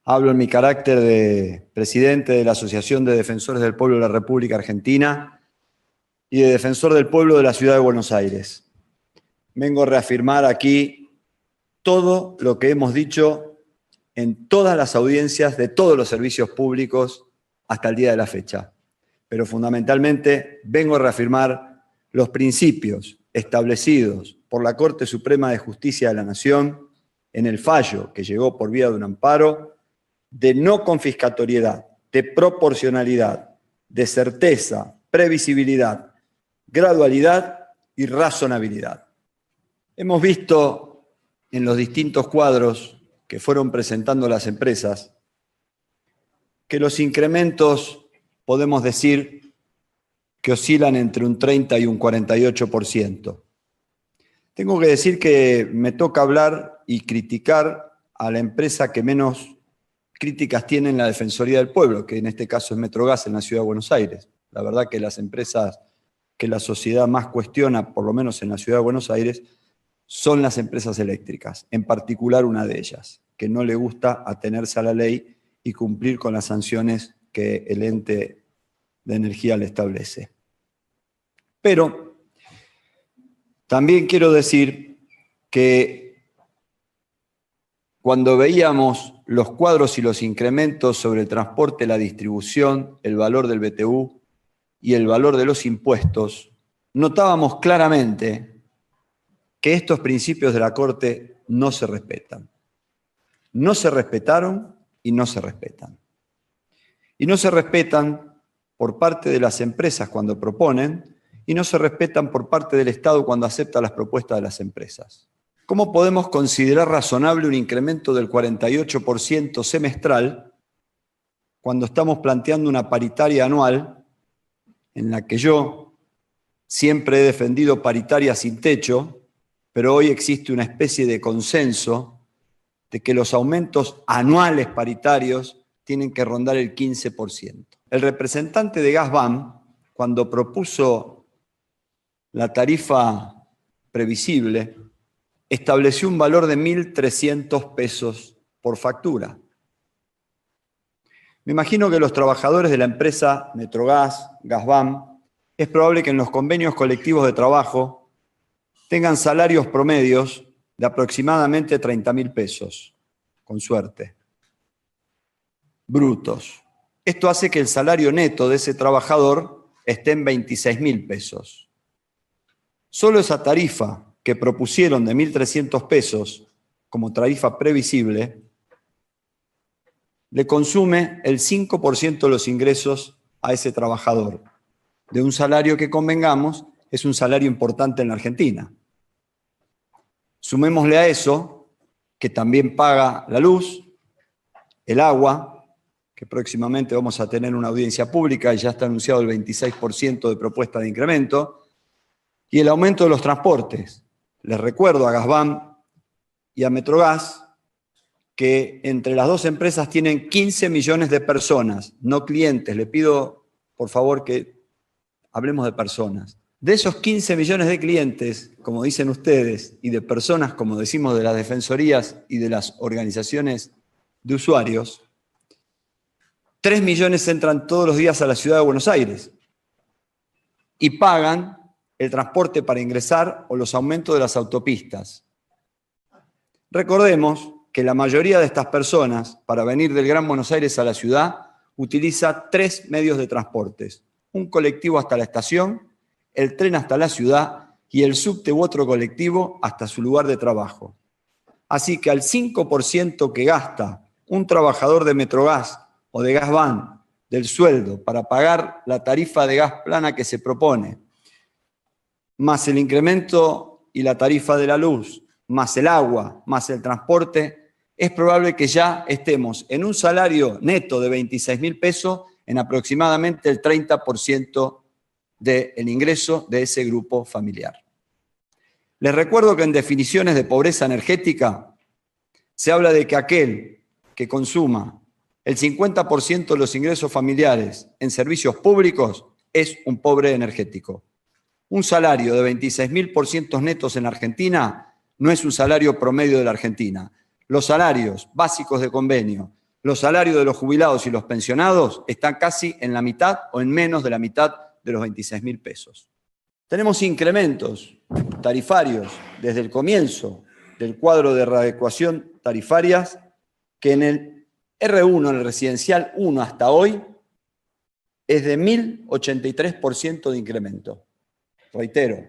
Hablo en mi carácter de presidente de la Asociación de Defensores del Pueblo de la República Argentina y de defensor del pueblo de la Ciudad de Buenos Aires. Vengo a reafirmar aquí todo lo que hemos dicho en todas las audiencias de todos los servicios públicos hasta el día de la fecha. Pero fundamentalmente vengo a reafirmar los principios establecidos por la Corte Suprema de Justicia de la Nación en el fallo que llegó por vía de un amparo de no confiscatoriedad, de proporcionalidad, de certeza, previsibilidad, gradualidad y razonabilidad. Hemos visto en los distintos cuadros que fueron presentando las empresas que los incrementos podemos decir que oscilan entre un 30 y un 48%. Tengo que decir que me toca hablar y criticar a la empresa que menos críticas tiene en la Defensoría del Pueblo, que en este caso es Metrogas en la Ciudad de Buenos Aires. La verdad que las empresas que la sociedad más cuestiona, por lo menos en la Ciudad de Buenos Aires, son las empresas eléctricas, en particular una de ellas, que no le gusta atenerse a la ley y cumplir con las sanciones que el ente de energía le establece. Pero también quiero decir que cuando veíamos los cuadros y los incrementos sobre el transporte, la distribución, el valor del BTU y el valor de los impuestos, notábamos claramente que estos principios de la Corte no se respetan. No se respetaron y no se respetan. Y no se respetan por parte de las empresas cuando proponen y no se respetan por parte del Estado cuando acepta las propuestas de las empresas. ¿Cómo podemos considerar razonable un incremento del 48% semestral cuando estamos planteando una paritaria anual en la que yo siempre he defendido paritaria sin techo, pero hoy existe una especie de consenso de que los aumentos anuales paritarios tienen que rondar el 15%? El representante de GasBAM, cuando propuso la tarifa previsible, estableció un valor de 1.300 pesos por factura. Me imagino que los trabajadores de la empresa Metrogas, GasBAM, es probable que en los convenios colectivos de trabajo tengan salarios promedios de aproximadamente 30.000 pesos, con suerte, brutos. Esto hace que el salario neto de ese trabajador esté en 26.000 pesos. Solo esa tarifa que propusieron de 1.300 pesos como tarifa previsible, le consume el 5% de los ingresos a ese trabajador, de un salario que, convengamos, es un salario importante en la Argentina. Sumémosle a eso que también paga la luz, el agua, que próximamente vamos a tener una audiencia pública y ya está anunciado el 26% de propuesta de incremento, y el aumento de los transportes. Les recuerdo a GasBAM y a Metrogas que entre las dos empresas tienen 15 millones de personas, no clientes. Le pido, por favor, que hablemos de personas. De esos 15 millones de clientes, como dicen ustedes, y de personas, como decimos, de las defensorías y de las organizaciones de usuarios, 3 millones entran todos los días a la Ciudad de Buenos Aires y pagan el transporte para ingresar o los aumentos de las autopistas. Recordemos que la mayoría de estas personas, para venir del Gran Buenos Aires a la ciudad, utiliza 3 medios de transportes: un colectivo hasta la estación, el tren hasta la ciudad y el subte u otro colectivo hasta su lugar de trabajo. Así que al 5% que gasta un trabajador de Metrogas o de GasBAM del sueldo para pagar la tarifa de gas plana que se propone, más el incremento y la tarifa de la luz, más el agua, más el transporte, es probable que ya estemos en un salario neto de 26.000 pesos en aproximadamente el 30% del ingreso de ese grupo familiar. Les recuerdo que en definiciones de pobreza energética se habla de que aquel que consuma el 50% de los ingresos familiares en servicios públicos es un pobre energético. Un salario de 26.000% netos en Argentina no es un salario promedio de la Argentina. Los salarios básicos de convenio Los salarios de los jubilados y los pensionados están casi en la mitad o en menos de la mitad de los 26.000 pesos. Tenemos incrementos tarifarios desde el comienzo del cuadro de readecuación tarifarias que en el R1, en el residencial 1 hasta hoy, es de 1.083% de incremento. Reitero,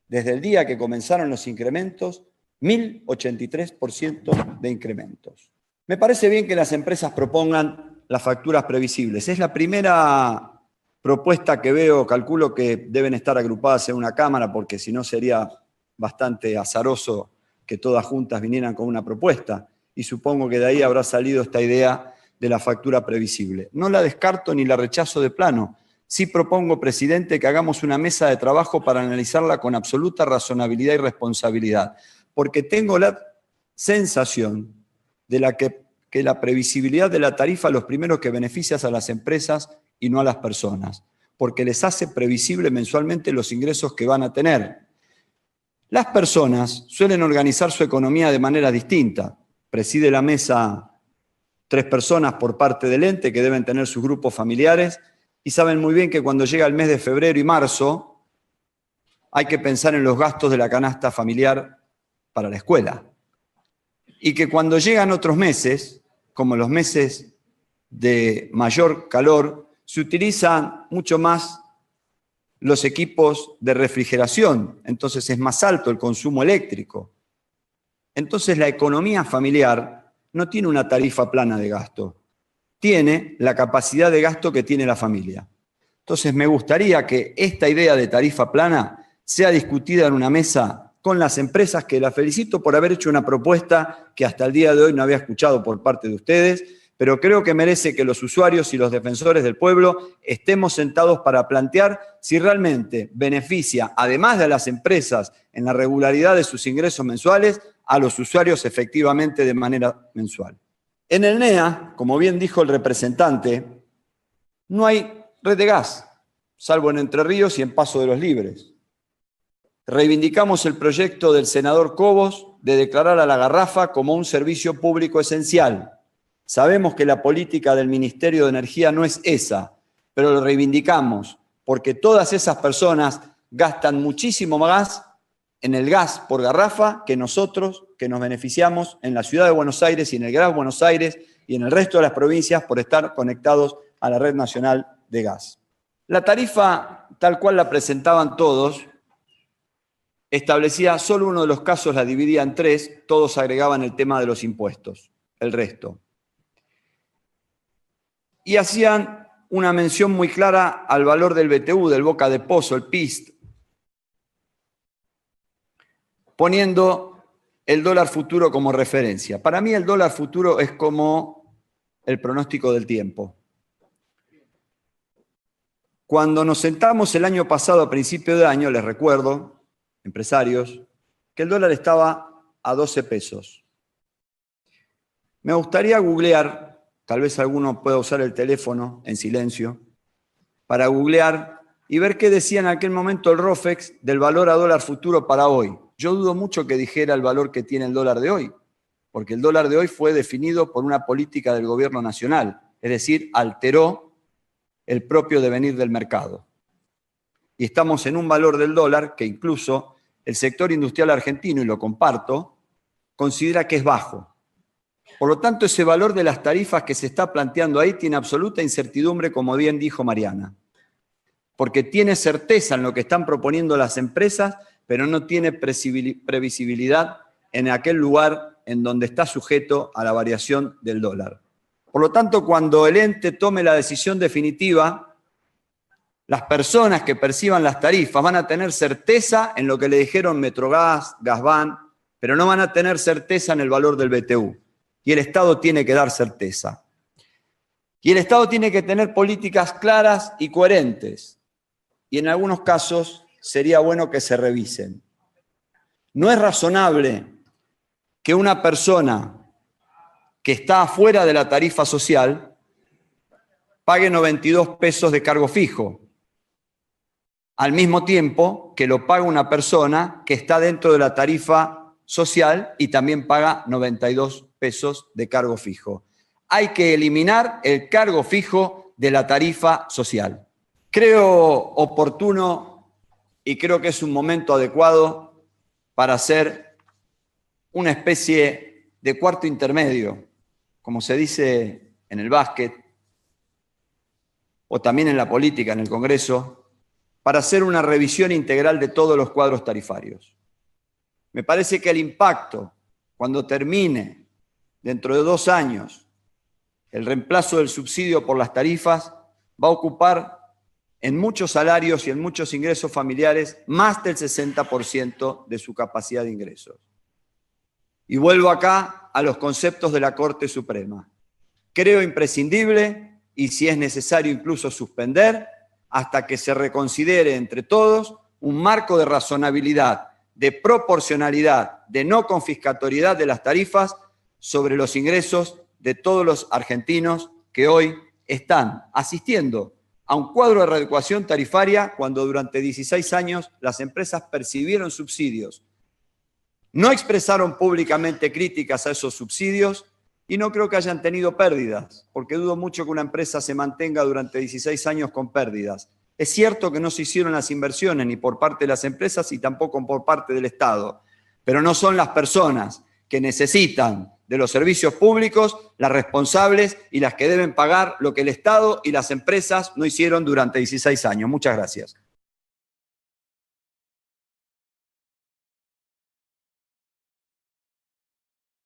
desde el día que comenzaron los incrementos, 1.083% de incrementos. Me parece bien que las empresas propongan las facturas previsibles. Es la primera propuesta que veo, calculo que deben estar agrupadas en una cámara, porque si no sería bastante azaroso que todas juntas vinieran con una propuesta. Y supongo que de ahí habrá salido esta idea de la factura previsible. No la descarto ni la rechazo de plano. Sí propongo, presidente, que hagamos una mesa de trabajo para analizarla con absoluta razonabilidad y responsabilidad, porque tengo la sensación de que la previsibilidad de la tarifa los primeros que beneficias a las empresas y no a las personas, porque les hace previsible mensualmente los ingresos que van a tener. Las personas suelen organizar su economía de manera distinta. Preside la mesa 3 personas por parte del ente que deben tener sus grupos familiares y saben muy bien que cuando llega el mes de febrero y marzo hay que pensar en los gastos de la canasta familiar para la escuela. Y que cuando llegan otros meses, como los meses de mayor calor, se utilizan mucho más los equipos de refrigeración, entonces es más alto el consumo eléctrico. Entonces la economía familiar no tiene una tarifa plana de gasto, tiene la capacidad de gasto que tiene la familia. Entonces me gustaría que esta idea de tarifa plana sea discutida en una mesa con las empresas, que la felicito por haber hecho una propuesta que hasta el día de hoy no había escuchado por parte de ustedes, pero creo que merece que los usuarios y los defensores del pueblo estemos sentados para plantear si realmente beneficia, además de a las empresas en la regularidad de sus ingresos mensuales, a los usuarios efectivamente de manera mensual. En el NEA, como bien dijo el representante, no hay red de gas, salvo en Entre Ríos y en Paso de los Libres. Reivindicamos el proyecto del senador Cobos de declarar a la garrafa como un servicio público esencial. Sabemos que la política del Ministerio de Energía no es esa, pero lo reivindicamos porque todas esas personas gastan muchísimo más en el gas por garrafa que nosotros, que nos beneficiamos en la ciudad de Buenos Aires y en el Gran Buenos Aires y en el resto de las provincias por estar conectados a la red nacional de gas. La tarifa, tal cual la presentaban todos, establecía solo uno de los casos, la dividía en 3, todos agregaban el tema de los impuestos, el resto. Y hacían una mención muy clara al valor del BTU, del Boca de Pozo, el PIST, poniendo el dólar futuro como referencia. Para mí el dólar futuro es como el pronóstico del tiempo. Cuando nos sentamos el año pasado, a principio de año, les recuerdo, empresarios, que el dólar estaba a 12 pesos. Me gustaría googlear, tal vez alguno pueda usar el teléfono en silencio, para googlear y ver qué decía en aquel momento el ROFEX del valor a dólar futuro para hoy. Yo dudo mucho que dijera el valor que tiene el dólar de hoy, porque el dólar de hoy fue definido por una política del gobierno nacional, es decir, alteró el propio devenir del mercado. Y estamos en un valor del dólar que incluso el sector industrial argentino, y lo comparto, considera que es bajo. Por lo tanto, ese valor de las tarifas que se está planteando ahí tiene absoluta incertidumbre, como bien dijo Mariana, porque tiene certeza en lo que están proponiendo las empresas, pero no tiene previsibilidad en aquel lugar en donde está sujeto a la variación del dólar. Por lo tanto, cuando el ente tome la decisión definitiva, las personas que perciban las tarifas van a tener certeza en lo que le dijeron Metrogas, Gasban, pero no van a tener certeza en el valor del BTU. Y el Estado tiene que dar certeza. Y el Estado tiene que tener políticas claras y coherentes. Y en algunos casos sería bueno que se revisen. No es razonable que una persona que está afuera de la tarifa social pague 92 pesos de cargo fijo, al mismo tiempo que lo paga una persona que está dentro de la tarifa social y también paga 92 pesos de cargo fijo. hay que eliminar el cargo fijo de la tarifa social. Creo oportuno y creo que es un momento adecuado para hacer una especie de cuarto intermedio, como se dice en el básquet, o también en la política, en el Congreso, para hacer una revisión integral de todos los cuadros tarifarios. Me parece que el impacto, cuando termine, dentro de 2 años, el reemplazo del subsidio por las tarifas, va a ocupar en muchos salarios y en muchos ingresos familiares más del 60% de su capacidad de ingresos. Y vuelvo acá a los conceptos de la Corte Suprema. Creo imprescindible, y si es necesario incluso suspender, hasta que se reconsidere entre todos un marco de razonabilidad, de proporcionalidad, de no confiscatoriedad de las tarifas sobre los ingresos de todos los argentinos que hoy están asistiendo a un cuadro de readecuación tarifaria cuando durante 16 años las empresas percibieron subsidios. No expresaron públicamente críticas a esos subsidios y no creo que hayan tenido pérdidas, porque dudo mucho que una empresa se mantenga durante 16 años con pérdidas. Es cierto que no se hicieron las inversiones ni por parte de las empresas y tampoco por parte del Estado, pero no son las personas que necesitan de los servicios públicos las responsables y las que deben pagar lo que el Estado y las empresas no hicieron durante 16 años. Muchas gracias.